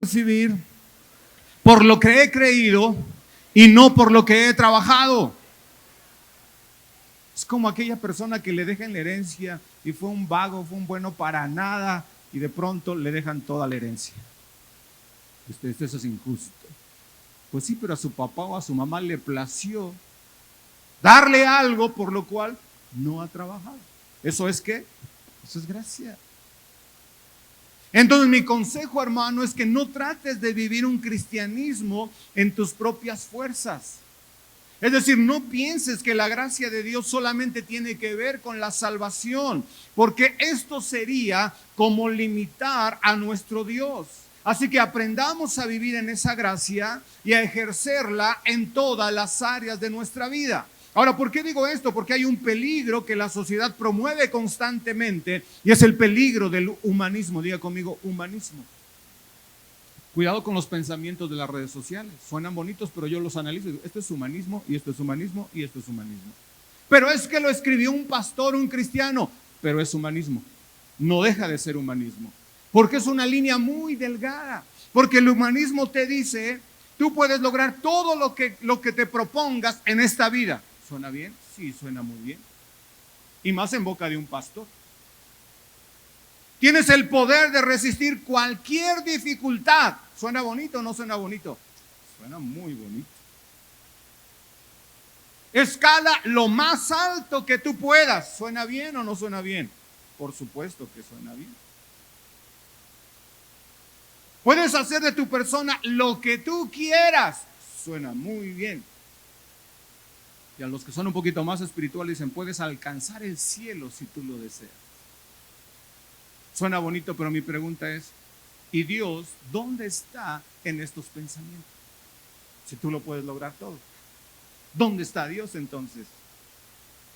recibir por lo que he creído y no por lo que he trabajado. Es como aquella persona que le dejan la herencia y fue un vago, fue un bueno para nada y de pronto le dejan toda la herencia. Eso es injusto. Pues sí, pero a su papá o a su mamá le plació darle algo por lo cual no ha trabajado. ¿Eso es qué? Eso es gracia. Entonces mi consejo, hermano, es que no trates de vivir un cristianismo en tus propias fuerzas. Es decir, no pienses que la gracia de Dios solamente tiene que ver con la salvación, porque esto sería como limitar a nuestro Dios. Así que aprendamos a vivir en esa gracia y a ejercerla en todas las áreas de nuestra vida. Ahora, ¿por qué digo esto? Porque hay un peligro que la sociedad promueve constantemente y es el peligro del humanismo. Diga conmigo, humanismo. Cuidado con los pensamientos de las redes sociales. Suenan bonitos, pero yo los analizo. Esto es humanismo, y esto es humanismo, y esto es humanismo. Pero es que lo escribió un pastor, un cristiano, pero es humanismo. No deja de ser humanismo. Porque es una línea muy delgada. Porque el humanismo te dice, tú puedes lograr todo lo que te propongas en esta vida. ¿Suena bien? Sí, suena muy bien. Y más en boca de un pastor. Tienes el poder de resistir cualquier dificultad. ¿Suena bonito o no suena bonito? Suena muy bonito. Escala lo más alto que tú puedas. ¿Suena bien o no suena bien? Por supuesto que suena bien. Puedes hacer de tu persona lo que tú quieras. Suena muy bien. Y a los que son un poquito más espirituales dicen, puedes alcanzar el cielo si tú lo deseas. Suena bonito, pero mi pregunta es, ¿y Dios dónde está en estos pensamientos? Si tú lo puedes lograr todo. ¿Dónde está Dios entonces?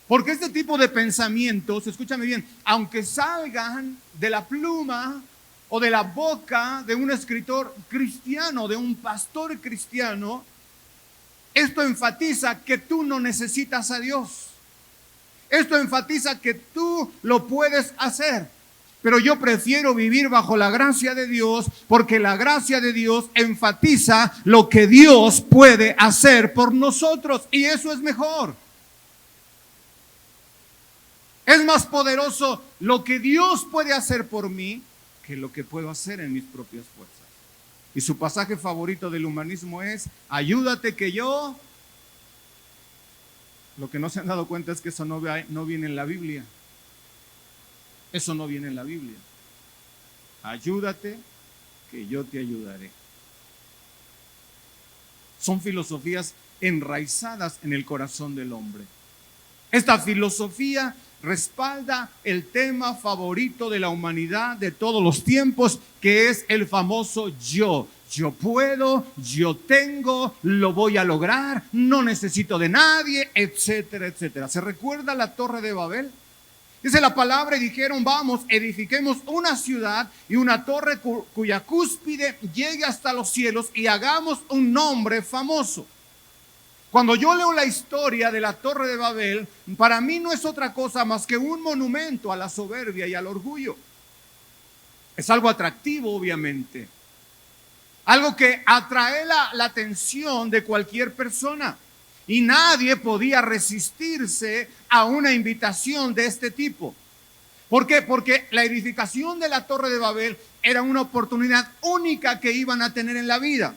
Porque este tipo de pensamientos, escúchame bien, aunque salgan de la pluma o de la boca de un escritor cristiano, de un pastor cristiano, esto enfatiza que tú no necesitas a Dios. Esto enfatiza que tú lo puedes hacer. Pero yo prefiero vivir bajo la gracia de Dios porque la gracia de Dios enfatiza lo que Dios puede hacer por nosotros y eso es mejor. Es más poderoso lo que Dios puede hacer por mí que lo que puedo hacer en mis propias fuerzas. Y su pasaje favorito del humanismo es, ayúdate que yo... Lo que no se han dado cuenta es que eso no viene en la Biblia. Eso no viene en la Biblia. Ayúdate que yo te ayudaré. Son filosofías enraizadas en el corazón del hombre. Esta filosofía respalda el tema favorito de la humanidad de todos los tiempos, que es el famoso yo. Yo puedo, yo tengo, lo voy a lograr, no necesito de nadie, etcétera, etcétera. ¿Se recuerda la Torre de Babel? Dice la palabra y dijeron, vamos, edifiquemos una ciudad y una torre cuya cúspide llegue hasta los cielos y hagamos un nombre famoso. Cuando yo leo la historia de la Torre de Babel, para mí no es otra cosa más que un monumento a la soberbia y al orgullo. Es algo atractivo, obviamente. Algo que atrae la atención de cualquier persona. Y nadie podía resistirse a una invitación de este tipo. ¿Por qué? Porque la edificación de la Torre de Babel era una oportunidad única que iban a tener en la vida.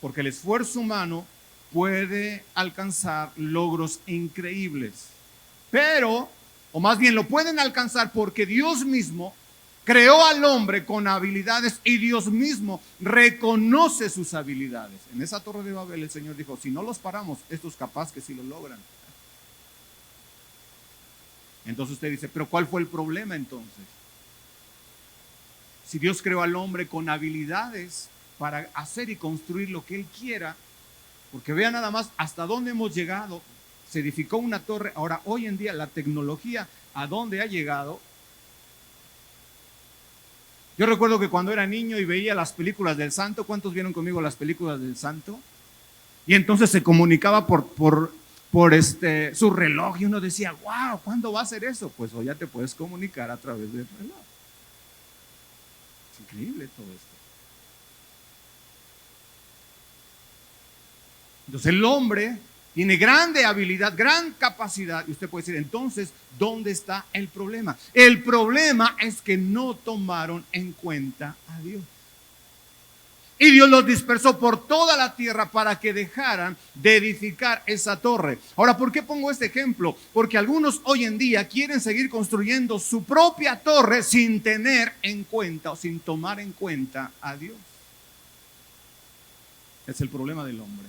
Porque el esfuerzo humano puede alcanzar logros increíbles. Pero, o más bien lo pueden alcanzar porque Dios mismo creó al hombre con habilidades y Dios mismo reconoce sus habilidades. En esa Torre de Babel el Señor dijo, si no los paramos, estos capaz que sí lo logran. Entonces usted dice, ¿pero cuál fue el problema entonces? Si Dios creó al hombre con habilidades para hacer y construir lo que Él quiera, porque vea nada más hasta dónde hemos llegado, se edificó una torre, ahora hoy en día la tecnología, ¿a dónde ha llegado? Yo recuerdo que cuando era niño y veía las películas del Santo, ¿cuántos vieron conmigo las películas del Santo? Y entonces se comunicaba por su reloj y uno decía, wow, ¿cuándo va a ser eso? Pues hoy ya te puedes comunicar a través del reloj. Es increíble todo esto. Entonces el hombre tiene grande habilidad, gran capacidad. Y usted puede decir, entonces, ¿dónde está el problema? El problema es que no tomaron en cuenta a Dios. Y Dios los dispersó por toda la tierra para que dejaran de edificar esa torre. Ahora, ¿por qué pongo este ejemplo? Porque algunos hoy en día quieren seguir construyendo su propia torre sin tener en cuenta o sin tomar en cuenta a Dios. Es el problema del hombre.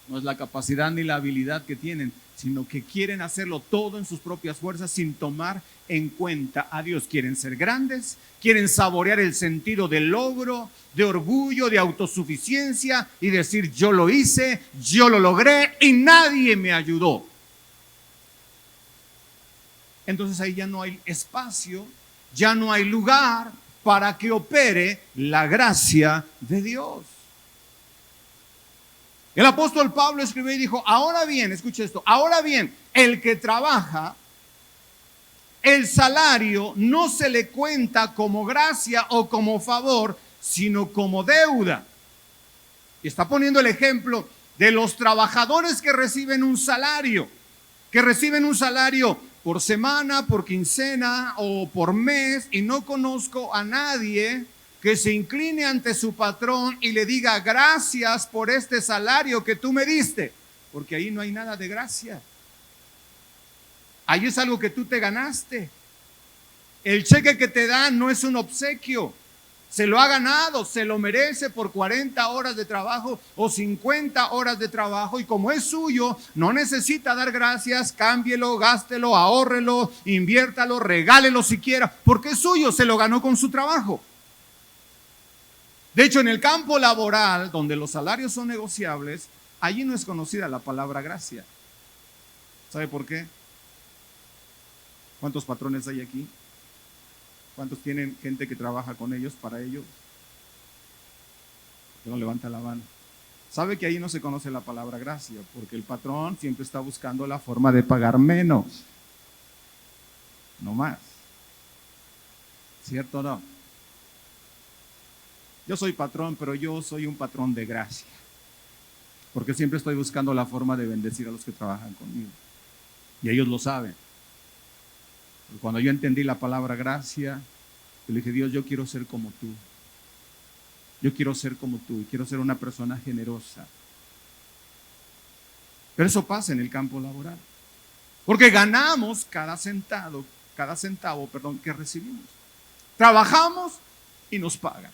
No es la capacidad ni la habilidad que tienen, sino que quieren hacerlo todo en sus propias fuerzas sin tomar en cuenta a Dios. Quieren ser grandes, quieren saborear el sentido del logro, de orgullo, de autosuficiencia y decir yo lo hice, yo lo logré y nadie me ayudó. Entonces ahí ya no hay espacio, ya no hay lugar para que opere la gracia de Dios. El apóstol Pablo escribió y dijo, ahora bien, escuche esto, ahora bien, el que trabaja, el salario no se le cuenta como gracia o como favor, sino como deuda. Y está poniendo el ejemplo de los trabajadores que reciben un salario por semana, por quincena o por mes, y no conozco a nadie que se incline ante su patrón y le diga gracias por este salario que tú me diste, porque ahí no hay nada de gracia. Ahí es algo que tú te ganaste. El cheque que te dan no es un obsequio, se lo ha ganado, se lo merece por 40 horas de trabajo o 50 horas de trabajo, y como es suyo, no necesita dar gracias. Cámbielo, gástelo, ahórrelo, inviértalo, regálelo si quiera, porque es suyo, se lo ganó con su trabajo. De hecho, en el campo laboral, donde los salarios son negociables, allí no es conocida la palabra gracia. ¿Sabe por qué? ¿Cuántos patrones hay aquí? ¿Cuántos tienen gente que trabaja con ellos, para ellos? Que no levanta la mano. ¿Sabe que ahí no se conoce la palabra gracia? Porque el patrón siempre está buscando la forma de pagar menos, no más. ¿Cierto o no? Yo soy patrón, pero yo soy un patrón de gracia, porque siempre estoy buscando la forma de bendecir a los que trabajan conmigo, y ellos lo saben. Cuando yo entendí la palabra gracia, yo le dije, Dios, yo quiero ser como tú. Yo quiero ser como tú y quiero ser una persona generosa. Pero eso pasa en el campo laboral, porque ganamos cada centavo, que recibimos. Trabajamos y nos pagan.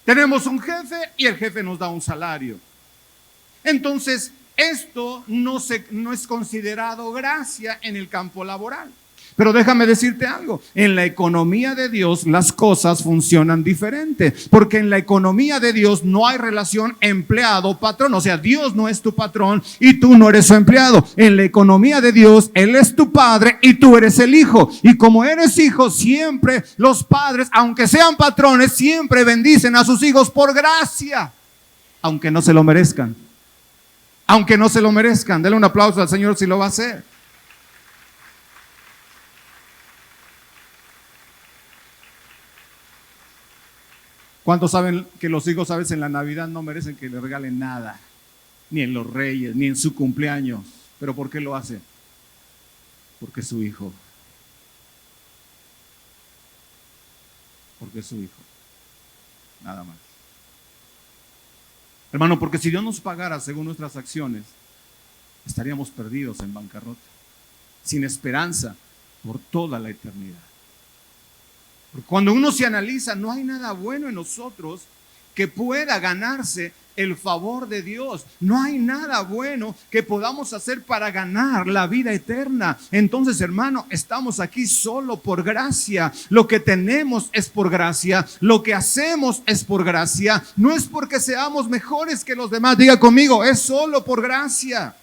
Tenemos un jefe y el jefe nos da un salario. Entonces, esto no es considerado gracia en el campo laboral. Pero déjame decirte algo, en la economía de Dios las cosas funcionan diferente, porque en la economía de Dios no hay relación empleado-patrón, o sea, Dios no es tu patrón y tú no eres su empleado. En la economía de Dios, Él es tu padre y tú eres el hijo, y como eres hijo, siempre los padres, aunque sean patrones, siempre bendicen a sus hijos por gracia, aunque no se lo merezcan. Aunque no se lo merezcan. Dale un aplauso al Señor si lo va a hacer. ¿Cuántos saben que los hijos a veces en la Navidad no merecen que le regalen nada? Ni en los Reyes, ni en su cumpleaños. ¿Pero por qué lo hace? Porque es su hijo. Porque es su hijo. Nada más. Hermano, porque si Dios nos pagara según nuestras acciones, estaríamos perdidos en bancarrota, sin esperanza por toda la eternidad. Porque cuando uno se analiza, no hay nada bueno en nosotros que pueda ganarse el favor de Dios. No hay nada bueno que podamos hacer para ganar la vida eterna. Entonces, hermano, estamos aquí solo por gracia. Lo que tenemos es por gracia. Lo que hacemos es por gracia. No es porque seamos mejores que los demás. Diga conmigo, es solo por gracia.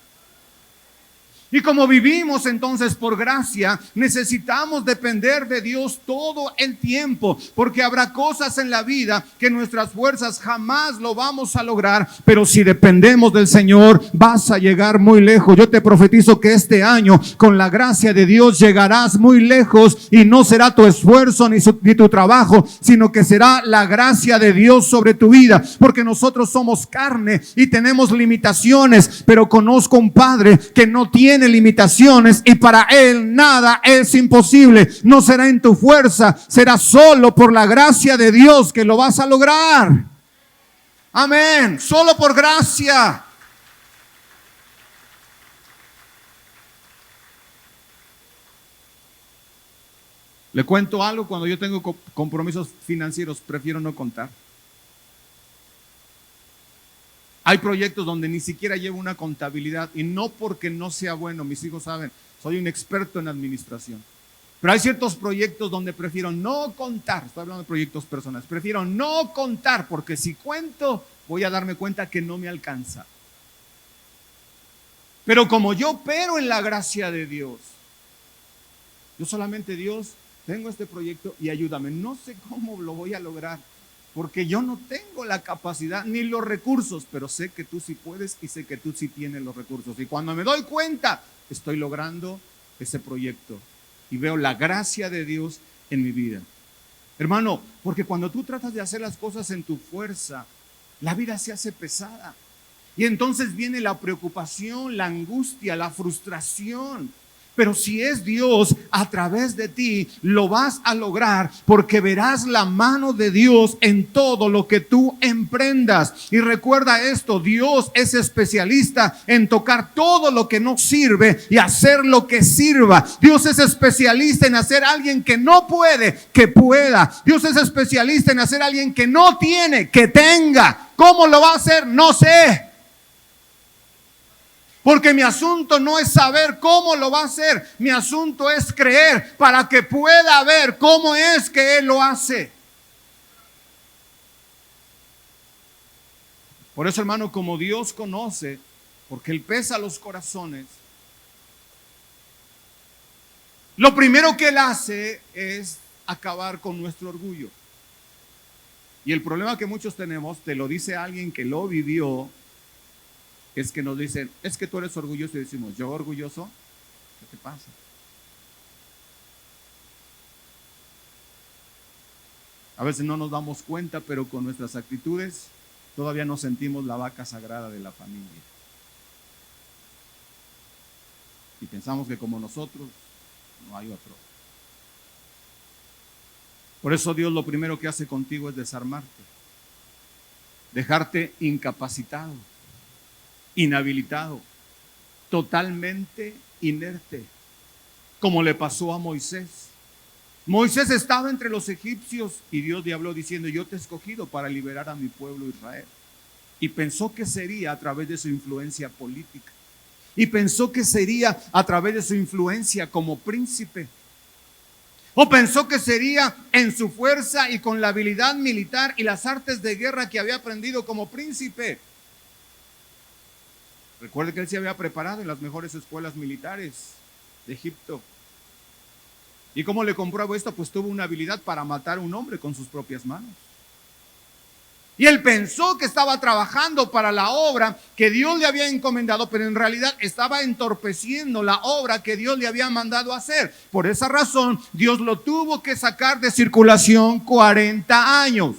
Y como vivimos entonces por gracia, necesitamos depender de Dios todo el tiempo, porque habrá cosas en la vida que nuestras fuerzas jamás lo vamos a lograr, pero si dependemos del Señor, vas a llegar muy lejos. Yo te profetizo que este año, con la gracia de Dios, llegarás muy lejos, y no será tu esfuerzo ni tu trabajo, sino que será la gracia de Dios sobre tu vida, porque nosotros somos carne y tenemos limitaciones, pero conozco un Padre que no tiene limitaciones, y para Él nada es imposible. No será en tu fuerza, será solo por la gracia de Dios que lo vas a lograr. Amén, solo por gracia. Le cuento algo: cuando yo tengo compromisos financieros, prefiero no contar. Hay proyectos donde ni siquiera llevo una contabilidad, y no porque no sea bueno, mis hijos saben, soy un experto en administración. Pero hay ciertos proyectos donde prefiero no contar. Estoy hablando de proyectos personales. Prefiero no contar, porque si cuento voy a darme cuenta que no me alcanza. Pero como yo opero en la gracia de Dios, yo solamente: Dios, tengo este proyecto y ayúdame. No sé cómo lo voy a lograr, porque yo no tengo la capacidad ni los recursos, pero sé que tú sí puedes, y sé que tú sí tienes los recursos. Y cuando me doy cuenta, estoy logrando ese proyecto y veo la gracia de Dios en mi vida. Hermano, porque cuando tú tratas de hacer las cosas en tu fuerza, la vida se hace pesada. Y entonces viene la preocupación, la angustia, la frustración. Pero si es Dios a través de ti, lo vas a lograr, porque verás la mano de Dios en todo lo que tú emprendas. Y recuerda esto: Dios es especialista en tocar todo lo que no sirve y hacer lo que sirva. Dios es especialista en hacer a alguien que no puede, que pueda. Dios es especialista en hacer a alguien que no tiene, que tenga. ¿Cómo lo va a hacer? No sé. Porque mi asunto no es saber cómo lo va a hacer. Mi asunto es creer para que pueda ver cómo es que Él lo hace. Por eso, hermano, como Dios conoce, porque Él pesa los corazones, lo primero que Él hace es acabar con nuestro orgullo. Y el problema que muchos tenemos, te lo dice alguien que lo vivió, es que nos dicen: es que tú eres orgulloso. Y decimos: ¿yo orgulloso? ¿Qué te pasa? A veces no nos damos cuenta, pero con nuestras actitudes todavía nos sentimos la vaca sagrada de la familia. Y pensamos que como nosotros no hay otro. Por eso Dios lo primero que hace contigo es desarmarte, dejarte incapacitado, inhabilitado, totalmente inerte, como le pasó a Moisés. Moisés estaba entre los egipcios y Dios le habló diciendo: yo te he escogido para liberar a mi pueblo Israel. Y pensó que sería a través de su influencia política, y pensó que sería a través de su influencia como príncipe, o pensó que sería en su fuerza y con la habilidad militar y las artes de guerra que había aprendido como príncipe. Recuerde que él se había preparado en las mejores escuelas militares de Egipto. ¿Y cómo le compruebo esto? Pues tuvo una habilidad para matar a un hombre con sus propias manos. Y él pensó que estaba trabajando para la obra que Dios le había encomendado, pero en realidad estaba entorpeciendo la obra que Dios le había mandado hacer. Por esa razón, Dios lo tuvo que sacar de circulación 40 años.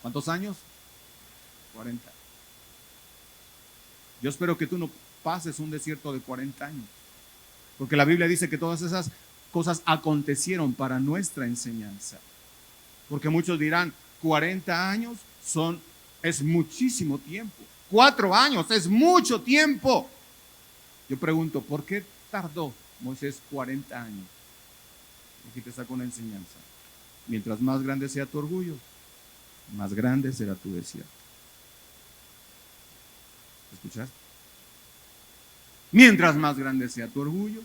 ¿Cuántos años? 40. Yo espero que tú no pases un desierto de 40 años, porque la Biblia dice que todas esas cosas acontecieron para nuestra enseñanza. Porque muchos dirán: 40 años es muchísimo tiempo. 4 años es mucho tiempo. Yo pregunto: ¿por qué tardó Moisés 40 años? Aquí te saco una enseñanza. Mientras más grande sea tu orgullo, más grande será tu desierto. ¿Escuchaste? Mientras más grande sea tu orgullo,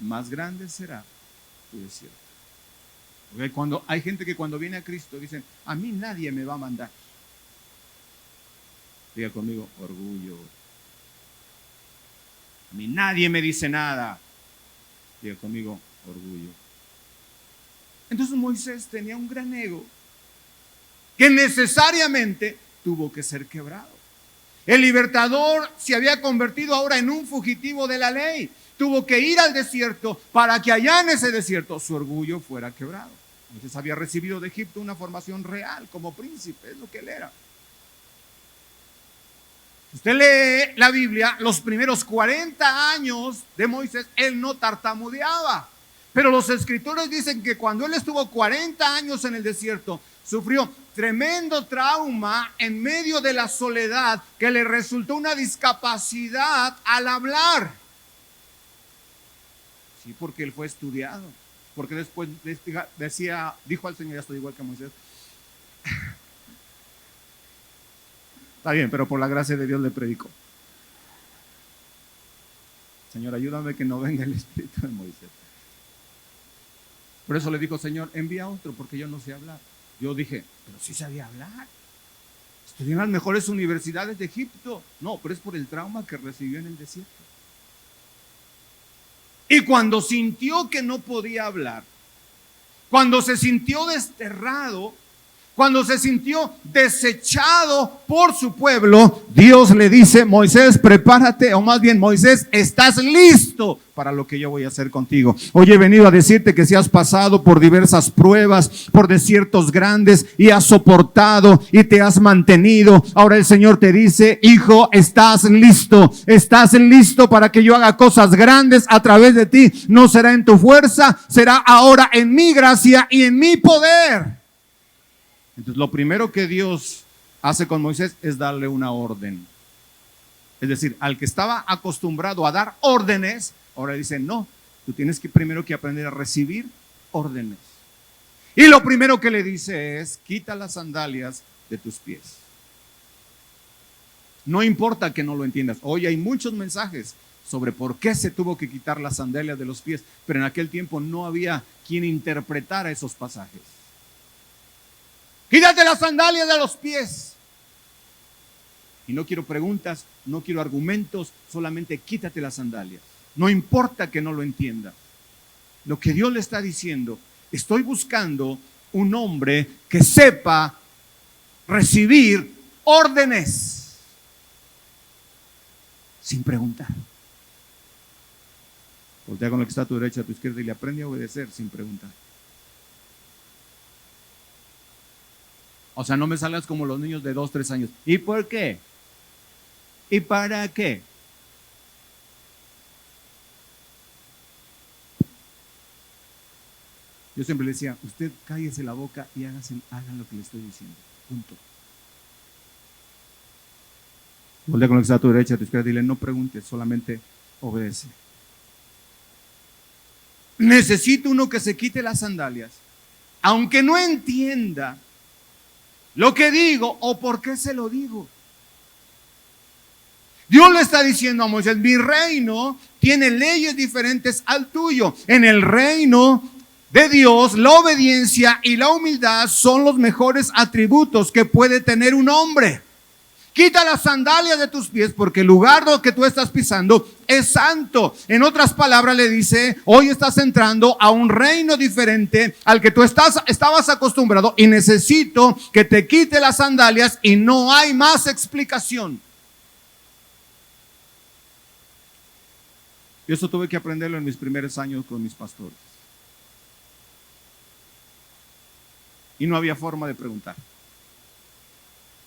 más grande será tu desierto. Porque hay gente que cuando viene a Cristo dicen: a mí nadie me va a mandar. Diga conmigo: orgullo. A mí nadie me dice nada. Diga conmigo, orgullo. Entonces Moisés tenía un gran ego que necesariamente tuvo que ser quebrado. El libertador se había convertido ahora en un fugitivo de la ley. Tuvo que ir al desierto para que allá en ese desierto su orgullo fuera quebrado. Moisés había recibido de Egipto una formación real como príncipe, es lo que él era. Usted lee la Biblia, los primeros 40 años de Moisés, él no tartamudeaba. Pero los escritores dicen que cuando él estuvo 40 años en el desierto, sufrió tremendo trauma en medio de la soledad que le resultó una discapacidad al hablar. Sí, porque él fue estudiado. Porque después dijo al Señor, ya estoy igual que Moisés. Está bien, pero por la gracia de Dios le predicó. Señor, ayúdame que no venga el espíritu de Moisés. Por eso le dijo, Señor, envía otro porque yo no sé hablar. Yo dije, pero sí sabía hablar. Estudié en las mejores universidades de Egipto. No, pero es por el trauma que recibió en el desierto. Y cuando sintió que no podía hablar, cuando se sintió desterrado, cuando se sintió desechado por su pueblo, Dios le dice, Moisés, prepárate, o más bien, Moisés, estás listo para lo que yo voy a hacer contigo. Hoy he venido a decirte que si has pasado por diversas pruebas, por desiertos grandes y has soportado y te has mantenido, ahora el Señor te dice, hijo, estás listo para que yo haga cosas grandes a través de ti. No será en tu fuerza, será ahora en mi gracia y en mi poder. Entonces lo primero que Dios hace con Moisés es darle una orden. Es decir, al que estaba acostumbrado a dar órdenes, ahora dice, no, tú tienes que primero que aprender a recibir órdenes. Y lo primero que le dice es, quita las sandalias de tus pies. No importa que no lo entiendas. Hoy hay muchos mensajes sobre por qué se tuvo que quitar las sandalias de los pies, pero en aquel tiempo no había quien interpretara esos pasajes. Quítate las sandalias de los pies. Y no quiero preguntas, no quiero argumentos, solamente quítate las sandalias. No importa que no lo entiendas. Lo que Dios le está diciendo, estoy buscando un hombre que sepa recibir órdenes sin preguntar. Voltea con el que está a tu derecha, a tu izquierda y le aprende a obedecer sin preguntar. O sea, no me salgas como los niños de 2, 3 años. ¿Y por qué? ¿Y para qué? Yo siempre le decía, usted cállese la boca y hagan lo que le estoy diciendo. Punto. Voltea con el que está a tu derecha, a tu izquierda, dile, no preguntes, solamente obedece. Necesito uno que se quite las sandalias, aunque no entienda lo que digo o por qué se lo digo. Dios le está diciendo a Moisés, mi reino tiene leyes diferentes al tuyo. En el reino de Dios, la obediencia y la humildad son los mejores atributos que puede tener un hombre. Quita las sandalias de tus pies porque el lugar que tú estás pisando es santo. En otras palabras le dice, hoy estás entrando a un reino diferente al que tú estabas acostumbrado y necesito que te quite las sandalias y no hay más explicación. Y eso tuve que aprenderlo en mis primeros años con mis pastores. Y no había forma de preguntar.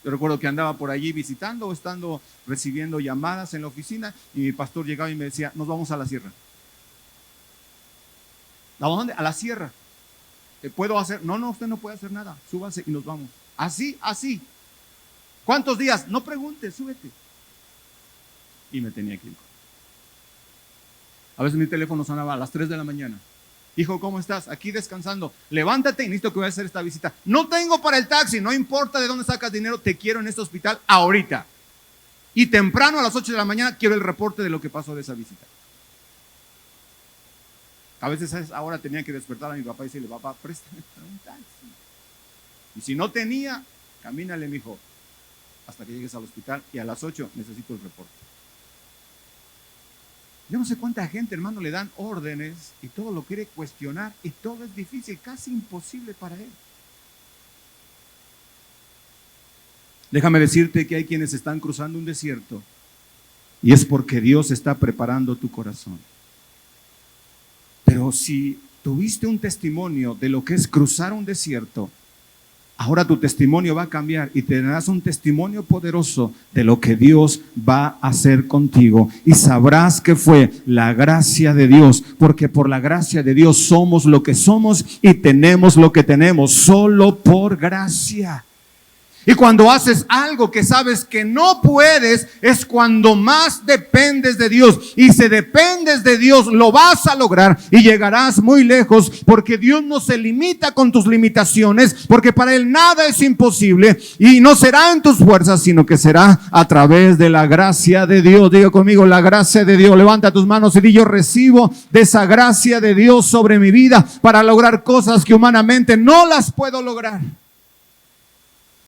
Yo recuerdo que andaba por allí visitando o estando recibiendo llamadas en la oficina y mi pastor llegaba y me decía, nos vamos a la sierra. ¿A dónde? A la sierra. ¿Puedo hacer? No, usted no puede hacer nada. Súbase y nos vamos. Así. ¿Cuántos días? No preguntes, súbete. Y me tenía que ir. A veces mi teléfono sonaba a las 3 de la mañana. Hijo, ¿cómo estás? Aquí descansando. Levántate y necesito que vayas a hacer esta visita. No tengo para el taxi, no importa de dónde sacas dinero, te quiero en este hospital ahorita. Y temprano a las 8 de la mañana quiero el reporte de lo que pasó de esa visita. A veces ahora tenía que despertar a mi papá y decirle, papá, préstame para un taxi. Y si no tenía, camínale, mijo, hasta que llegues al hospital y a las 8 necesito el reporte. Yo no sé cuánta gente, hermano, le dan órdenes y todo lo quiere cuestionar y todo es difícil, casi imposible para él. Déjame decirte que hay quienes están cruzando un desierto y es porque Dios está preparando tu corazón. Pero si tuviste un testimonio de lo que es cruzar un desierto, ahora tu testimonio va a cambiar y tendrás un testimonio poderoso de lo que Dios va a hacer contigo. Y sabrás que fue la gracia de Dios, porque por la gracia de Dios somos lo que somos y tenemos lo que tenemos, solo por gracia. Y cuando haces algo que sabes que no puedes, es cuando más dependes de Dios. Y si dependes de Dios, lo vas a lograr y llegarás muy lejos, porque Dios no se limita con tus limitaciones, porque para Él nada es imposible. Y no será en tus fuerzas, sino que será a través de la gracia de Dios. Diga conmigo, la gracia de Dios. Levanta tus manos y di: yo recibo de esa gracia de Dios sobre mi vida para lograr cosas que humanamente no las puedo lograr.